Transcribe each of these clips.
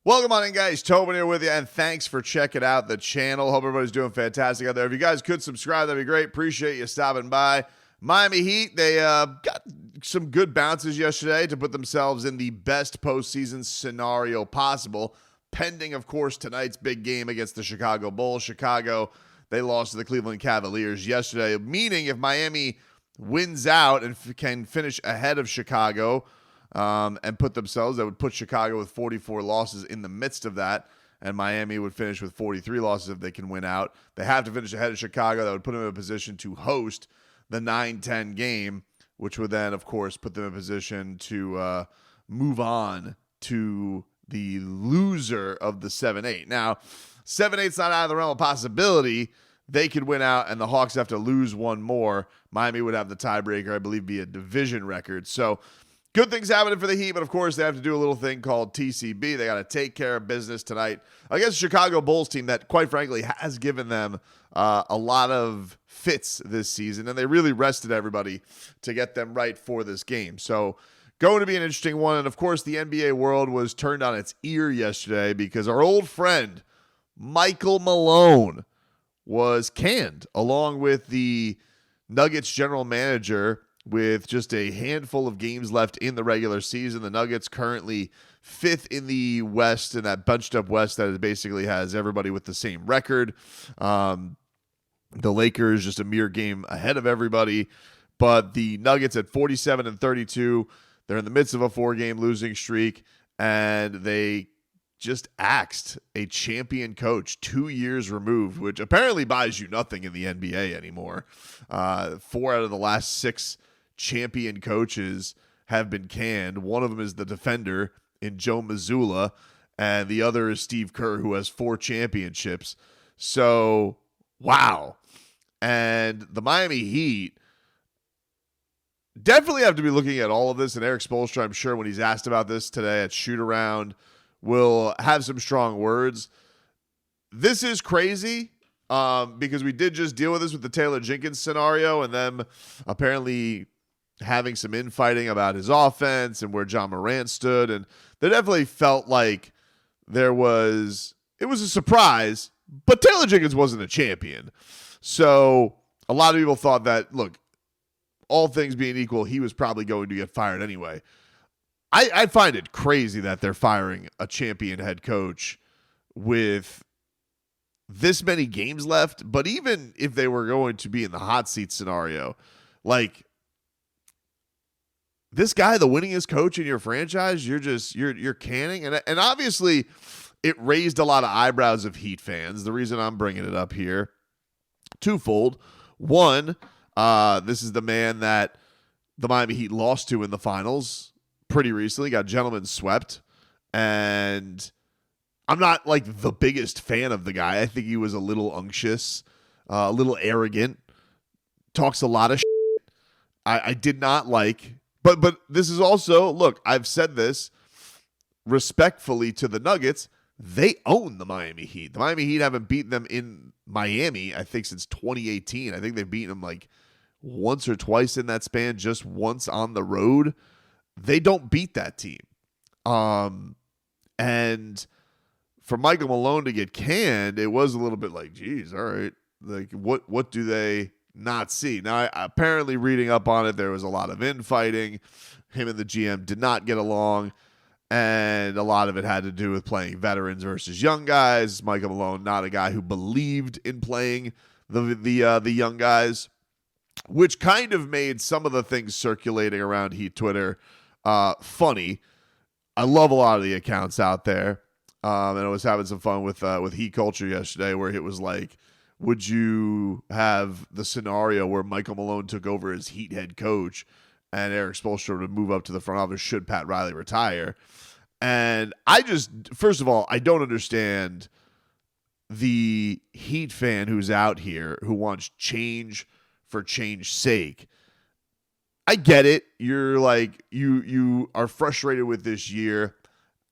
Welcome on in, guys. Tobin here with you, and thanks for checking out the channel. Hope everybody's doing fantastic out there. If you guys could subscribe, that'd be great. Appreciate you stopping by. Miami Heat, they got some good bounces yesterday to put themselves in the best postseason scenario possible, pending, of course, tonight's big game against the Chicago Bulls. Chicago, they lost to the Cleveland Cavaliers yesterday, meaning if Miami wins out and can finish ahead of Chicago, and put themselves, that would put Chicago with 44 losses in the midst of that, and Miami would finish with 43 losses if they can win out. They have to finish ahead of Chicago. That would put them in a position to host the 9-10 game, which would then, of course, put them in a position to move on to the loser of the 7-8. Now, 7-8's not out of the realm of possibility. They could win out, and the Hawks have to lose one more. Miami would have the tiebreaker, I believe, be a division record. So, good things happening for the Heat, but of course they have to do a little thing called TCB. They got to take care of business tonight against the Chicago Bulls team that, quite frankly, has given them a lot of fits this season, and they really rested everybody to get them right for this game. So going to be an interesting one, and of course the NBA world was turned on its ear yesterday because our old friend Michael Malone was canned, along with the Nuggets general manager, with just a handful of games left in the regular season. The Nuggets currently 5th in the West, in that bunched up West that basically has everybody with the same record. The Lakers just a mere game ahead of everybody, but the Nuggets at 47-32, they're in the midst of a 4-game losing streak, and they just axed a champion coach 2 years removed, which apparently buys you nothing in the NBA anymore. 4 out of the last 6 champion coaches have been canned. One of them is the defender in Joe Mazzulla, and the other is Steve Kerr, who has 4 championships. So, wow. And the Miami Heat definitely have to be looking at all of this, and Erik Spoelstra, I'm sure, when he's asked about this today at shoot-around, will have some strong words. This is crazy because we did just deal with this with the Taylor Jenkins scenario, and them apparently having some infighting about his offense and where John Morant stood, and they definitely felt like it was a surprise, but Taylor Jenkins wasn't a champion. So a lot of people thought that, look, all things being equal, he was probably going to get fired anyway. I find it crazy that they're firing a champion head coach with this many games left, but even if they were going to be in the hot seat scenario, like, this guy, the winningest coach in your franchise, you're canning. And obviously it raised a lot of eyebrows of Heat fans. The reason I'm bringing it up here, twofold. One, this is the man that the Miami Heat lost to in the finals pretty recently, got gentlemen swept. And I'm not like the biggest fan of the guy. I think he was a little unctuous, a little arrogant, talks a lot of shit. I did not like. But this is also, look, I've said this respectfully to the Nuggets. They own the Miami Heat. The Miami Heat haven't beaten them in Miami, I think, since 2018. I think they've beaten them like once or twice in that span, just once on the road. They don't beat that team. And for Michael Malone to get canned, it was a little bit like, geez, all right. Like, what do they not see? Now, apparently reading up on it, there was a lot of infighting. Him and the GM did not get along, and a lot of it had to do with playing veterans versus young guys. Michael Malone, not a guy who believed in playing the young guys, which kind of made some of the things circulating around Heat Twitter funny. I love a lot of the accounts out there, and I was having some fun with Heat Culture yesterday, where it was like, would you have the scenario where Michael Malone took over as Heat head coach and Erik Spoelstra would move up to the front office should Pat Riley retire? And first of all, I don't understand the Heat fan who's out here who wants change for change's sake. I get it. You're like, you are frustrated with this year.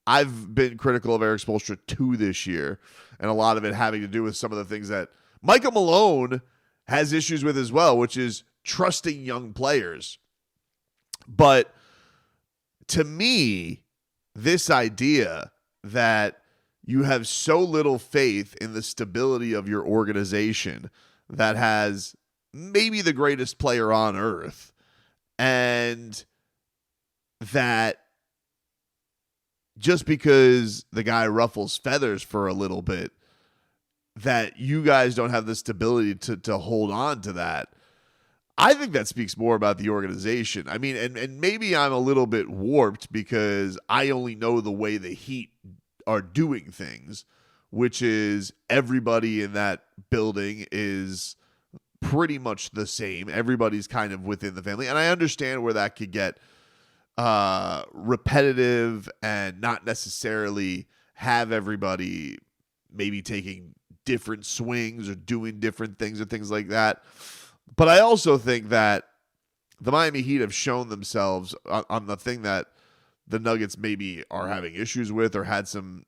I've been critical of Erik Spoelstra too this year, and a lot of it having to do with some of the things that Michael Malone has issues with as well, which is trusting young players. But to me, this idea that you have so little faith in the stability of your organization that has maybe the greatest player on earth, and that just because the guy ruffles feathers for a little bit, that you guys don't have the stability to hold on to that. I think that speaks more about the organization. I mean, and maybe I'm a little bit warped because I only know the way the Heat are doing things, which is everybody in that building is pretty much the same. Everybody's kind of within the family. And I understand where that could get repetitive and not necessarily have everybody maybe taking different swings or doing different things or things like that. But I also think that the Miami Heat have shown themselves on the thing that the Nuggets maybe are having issues with or had some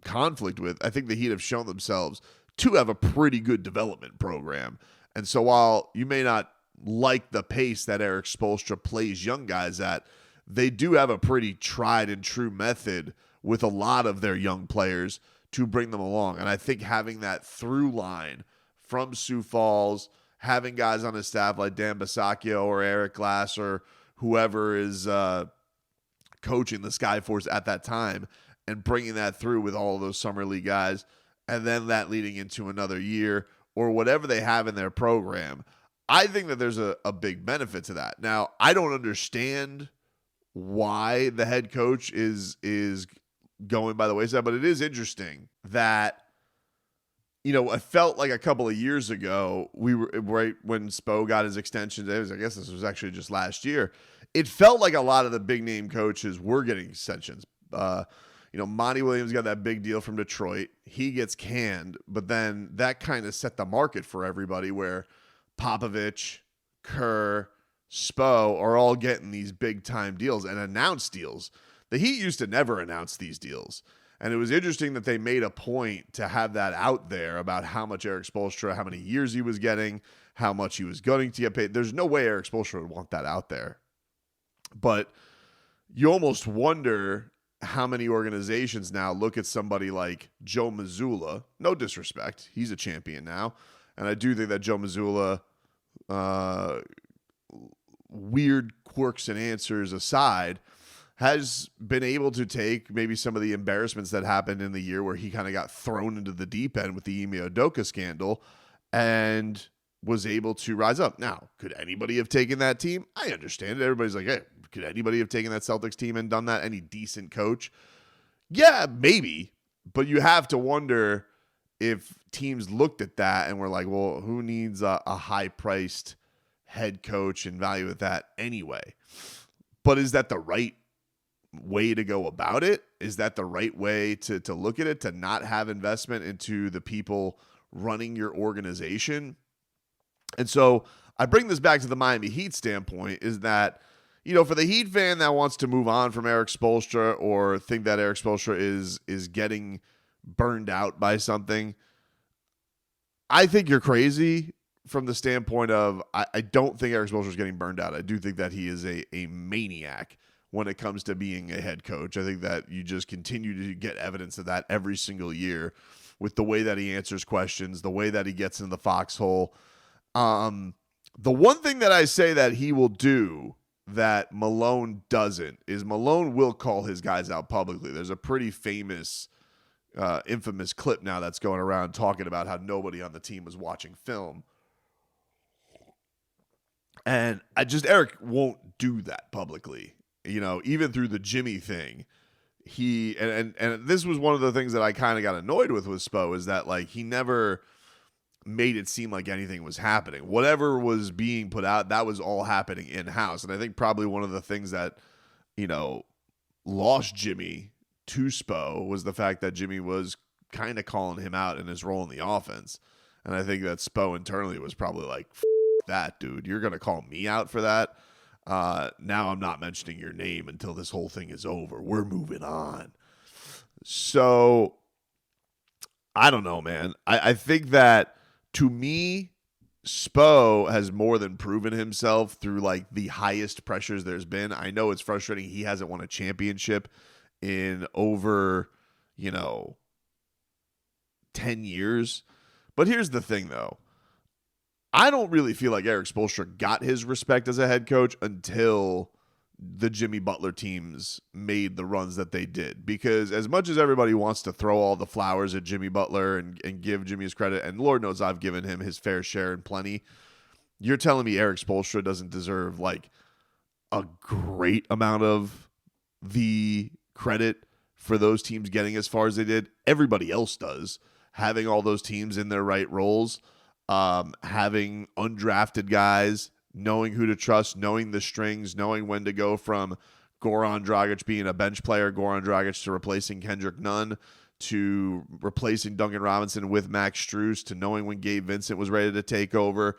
conflict with. I think the Heat have shown themselves to have a pretty good development program. And so while you may not like the pace that Erik Spoelstra plays young guys at, they do have a pretty tried and true method with a lot of their young players to bring them along. And I think having that through line from Sioux Falls, having guys on his staff like Dan Bisacchio or Eric Glass or whoever is coaching the Skyforce at that time, and bringing that through with all of those summer league guys, and then that leading into another year or whatever they have in their program, I think that there's a big benefit to that. Now, I don't understand why the head coach is going by the wayside, but it is interesting that, you know, I felt like a couple of years ago, we were right when Spo got his extension. I guess this was actually just last year. It felt like a lot of the big name coaches were getting extensions. Monty Williams got that big deal from Detroit. He gets canned, but then that kind of set the market for everybody where Popovich, Kerr, Spo are all getting these big time deals and announced deals. The Heat used to never announce these deals. And it was interesting that they made a point to have that out there about how much Erik Spoelstra, how many years he was getting, how much he was going to get paid. There's no way Erik Spoelstra would want that out there. But you almost wonder how many organizations now look at somebody like Joe Mazzulla. No disrespect. He's a champion now. And I do think that Joe Mazzulla, weird quirks and answers aside, has been able to take maybe some of the embarrassments that happened in the year where he kind of got thrown into the deep end with the Ime Udoka scandal and was able to rise up. Now, could anybody have taken that team? I understand it. Everybody's like, hey, could anybody have taken that Celtics team and done that? Any decent coach? Yeah, maybe. But you have to wonder if teams looked at that and were like, well, who needs a high-priced head coach and value at that anyway? But is that the right way to go about it? Is that the right way to look at it, to not have investment into the people running your organization? And so I bring this back to the Miami Heat standpoint, is that, you know, for the Heat fan that wants to move on from Erik Spoelstra or think that Erik Spoelstra is getting burned out by something, I think you're crazy from the standpoint of I don't think Erik Spoelstra is getting burned out. I do think that he is a maniac when it comes to being a head coach. I think that you just continue to get evidence of that every single year with the way that he answers questions, the way that he gets in the foxhole. The one thing that I say that he will do that Malone doesn't is Malone will call his guys out publicly. There's a pretty famous, infamous clip now that's going around talking about how nobody on the team was watching film. And Erik won't do that publicly. You know, even through the Jimmy thing, he and this was one of the things that I kind of got annoyed with Spo, is that like he never made it seem like anything was happening. Whatever was being put out, that was all happening in-house. And I think probably one of the things that, you know, lost Jimmy to Spo was the fact that Jimmy was kind of calling him out in his role in the offense. And I think that Spo internally was probably like, that, dude, you're going to call me out for that? Now I'm not mentioning your name until this whole thing is over. We're moving on. So I don't know, man. I think that, to me, Spo has more than proven himself through like the highest pressures there's been. I know it's frustrating. He hasn't won a championship in over 10 years. But here's the thing, though. I don't really feel like Erik Spoelstra got his respect as a head coach until the Jimmy Butler teams made the runs that they did. Because as much as everybody wants to throw all the flowers at Jimmy Butler and give Jimmy his credit, and Lord knows I've given him his fair share and plenty, you're telling me Erik Spoelstra doesn't deserve like a great amount of the credit for those teams getting as far as they did? Everybody else does, having all those teams in their right roles, having undrafted guys, knowing who to trust, knowing the strings, knowing when to go from Goran Dragic being a bench player, Goran Dragic, to replacing Kendrick Nunn, to replacing Duncan Robinson with Max Strus, to knowing when Gabe Vincent was ready to take over.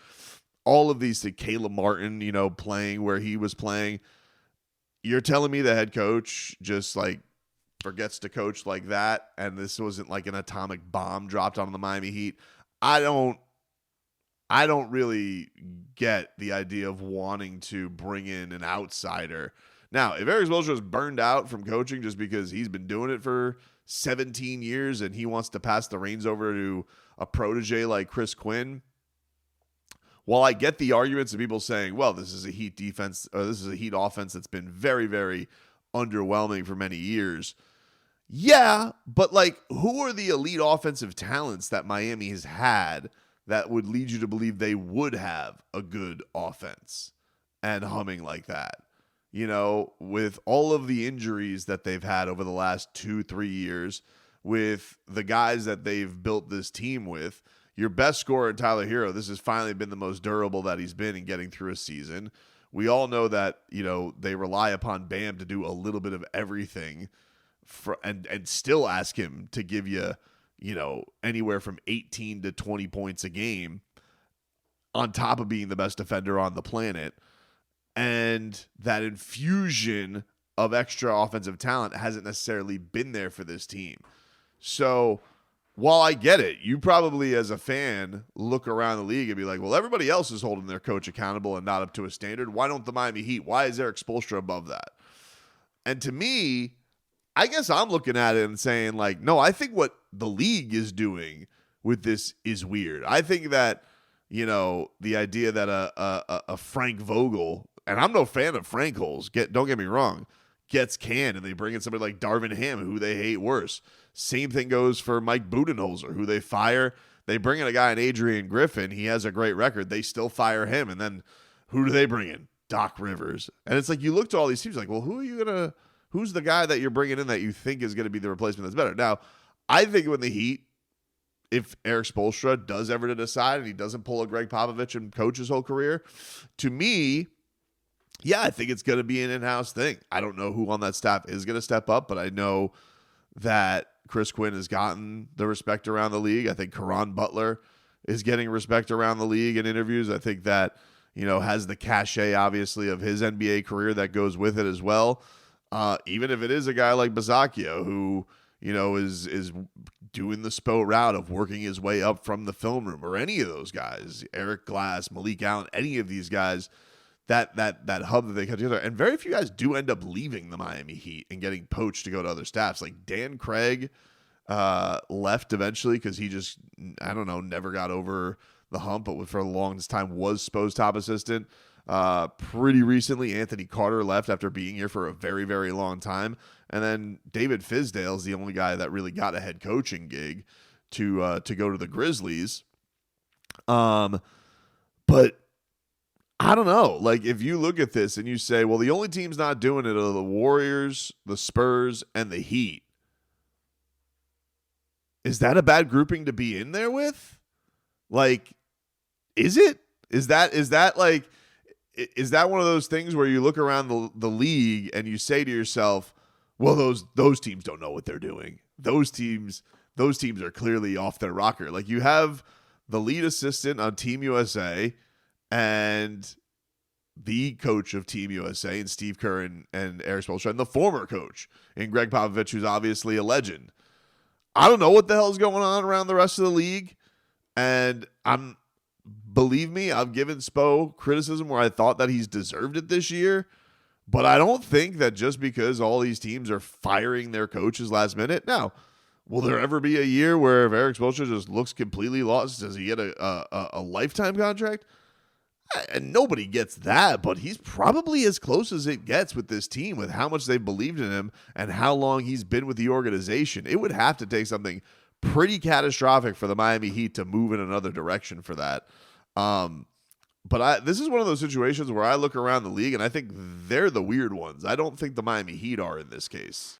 All of these, to Caleb Martin, playing where he was playing. You're telling me the head coach just like forgets to coach like that, and this wasn't like an atomic bomb dropped on the Miami Heat? I don't really get the idea of wanting to bring in an outsider. Now, if Erik Spoelstra is burned out from coaching just because he's been doing it for 17 years and he wants to pass the reins over to a protege like Chris Quinn, while I get the arguments of people saying, well, this is a Heat defense, or this is a Heat offense that's been very, very underwhelming for many years. Yeah, but like, who are the elite offensive talents that Miami has had that would lead you to believe they would have a good offense and humming like that? With all of the injuries that they've had over the last 2-3 years, with the guys that they've built this team with, your best scorer, Tyler Hero, this has finally been the most durable that he's been in getting through a season. We all know that, they rely upon Bam to do a little bit of everything and still ask him to give you, anywhere from 18 to 20 points a game on top of being the best defender on the planet. And that infusion of extra offensive talent hasn't necessarily been there for this team. So while I get it, you probably as a fan look around the league and be like, well, everybody else is holding their coach accountable and not up to a standard. Why don't the Miami Heat? Why is Erik Spoelstra above that? And to me, I guess I'm looking at it and saying, like, no, I think what the league is doing with this is weird. I think that, the idea that a Frank Vogel, and I'm no fan of Frank holes, don't get me wrong, gets canned and they bring in somebody like Darvin Ham, who they hate worse. Same thing goes for Mike Budenholzer, who they fire. They bring in a guy in Adrian Griffin. He has a great record. They still fire him. And then who do they bring in? Doc Rivers. And it's like, you look to all these teams like, well, who's the guy that you're bringing in that you think is going to be the replacement that's better? Now, I think when the Heat, if Erik Spoelstra does ever to decide and he doesn't pull a Greg Popovich and coach his whole career, to me, yeah, I think it's going to be an in-house thing. I don't know who on that staff is going to step up, but I know that Chris Quinn has gotten the respect around the league. I think Caron Butler is getting respect around the league in interviews. I think that, has the cachet, obviously, of his NBA career that goes with it as well. Even if it is a guy like Bazzacchio who, is doing the Spo route of working his way up from the film room, or any of those guys, Eric Glass, Malik Allen, any of these guys, that hub that they cut together. And very few guys do end up leaving the Miami Heat and getting poached to go to other staffs. Like Dan Craig left eventually because he just, never got over the hump, but for the longest time was Spo's top assistant. Pretty recently, Anthony Carter left after being here for a very, very long time. And then David Fizdale is the only guy that really got a head coaching gig to go to the Grizzlies. But I don't know. Like, if you look at this and you say, well, the only teams not doing it are the Warriors, the Spurs, and the Heat. Is that a bad grouping to be in there with? Like, is it? Is that one of those things where you look around the league and you say to yourself, well, those teams don't know what they're doing. Those teams are clearly off their rocker. Like, you have the lead assistant on Team USA and the coach of Team USA and Steve Kerr and Erik Spoelstra, and the former coach in Greg Popovich, who's obviously a legend. I don't know what the hell is going on around the rest of the league. And believe me, I've given Spo criticism where I thought that he's deserved it this year. But I don't think that just because all these teams are firing their coaches last minute. Now, Will there ever be a year where if Erik Spoelstra just looks completely lost, does he get a lifetime contract? And nobody gets that, but he's probably as close as it gets with this team, with how much they believed in him and how long he's been with the organization. It would have to take something pretty catastrophic for the Miami Heat to move in another direction for that. But this is one of those situations where I look around the league and I think they're the weird ones. I don't think the Miami Heat are in this case.